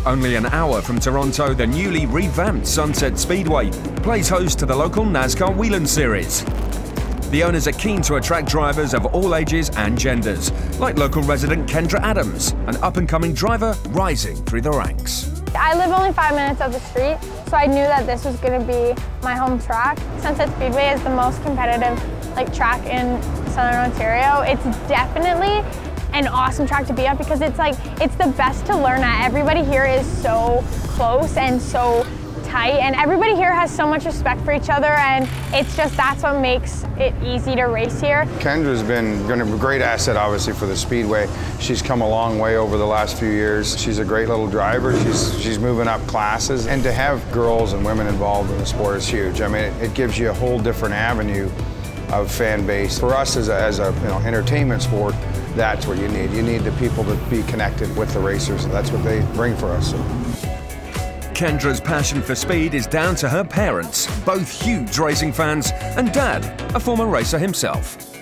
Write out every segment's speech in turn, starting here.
Only an hour from Toronto, the newly revamped Sunset Speedway plays host to the local NASCAR Whelen series. The owners are keen to attract drivers of all ages and genders, like local resident Kendra Adams, an up-and-coming driver rising through the ranks. I live only 5 minutes up the street, so I knew that this was going to be my home track. Sunset Speedway is the most competitive track in Southern Ontario. It's definitely an awesome track to be at because it's the best to learn at. Everybody here is so close and so tight, and everybody here has so much respect for each other, and that's what makes it easy to race here. Kendra's been a great asset, obviously, for the Speedway. She's come a long way over the last few years. She's a great little driver. She's moving up classes, and to have girls and women involved in the sport is huge. I mean, it gives you a whole different avenue of fan base. For us as a entertainment sport, that's what you need. You need the people to be connected with the racers, and that's what they bring for us. Kendra's passion for speed is down to her parents, both huge racing fans, and Dad, a former racer himself.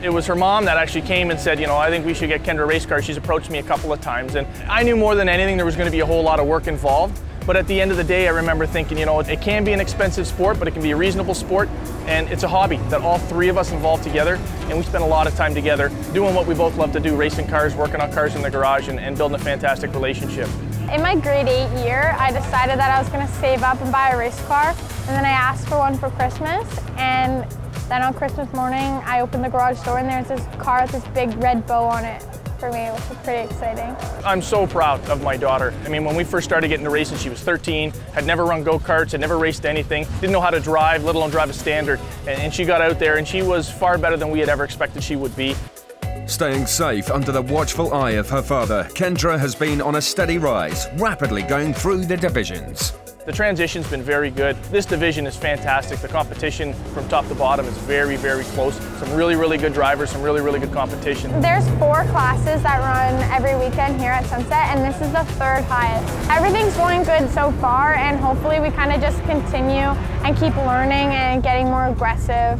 It was her mom that actually came and said, I think we should get Kendra a race car. She's approached me a couple of times, and I knew more than anything there was going to be a whole lot of work involved. But at the end of the day, I remember thinking, it can be an expensive sport, but it can be a reasonable sport, and it's a hobby that all three of us involved together, and we spend a lot of time together doing what we both love to do, racing cars, working on cars in the garage, and building a fantastic relationship. In my grade 8 year, I decided that I was going to save up and buy a race car, and then I asked for one for Christmas, and then on Christmas morning, I opened the garage door, and there's this car with this big red bow on it for me, which was pretty exciting. I'm so proud of my daughter. I mean, when we first started getting to racing, she was 13, had never run go-karts, had never raced anything, didn't know how to drive, let alone drive a standard, and she got out there, and she was far better than we had ever expected she would be. Staying safe under the watchful eye of her father, Kendra has been on a steady rise, rapidly going through the divisions. The transition's been very good. This division is fantastic. The competition from top to bottom is very, very close. Some really, really good drivers, some really, really good competition. There's 4 classes that run every weekend here at Sunset, and this is the 3rd highest. Everything's going good so far, and hopefully we kind of just continue and keep learning and getting more aggressive.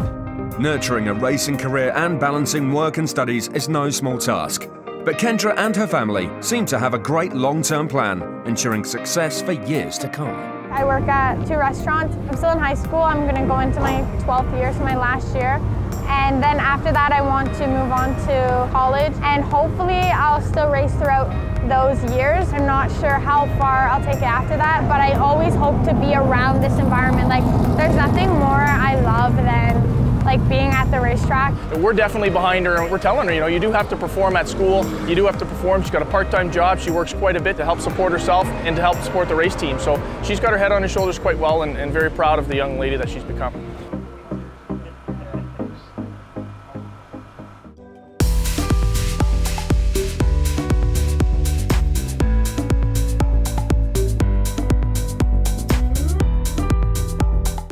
Nurturing a racing career and balancing work and studies is no small task. But Kendra and her family seem to have a great long-term plan, ensuring success for years to come. I work at 2 restaurants. I'm still in high school. I'm going to go into my 12th year, so my last year. And then after that, I want to move on to college, and hopefully I'll still race throughout those years. I'm not sure how far I'll take it after that, but I always hope to be around this environment. There's nothing more I love than being at the racetrack. We're definitely behind her, and we're telling her, you do have to perform at school, you do have to perform. She's got a part-time job, she works quite a bit to help support herself and to help support the race team. So she's got her head on her shoulders quite well, and very proud of the young lady that she's become.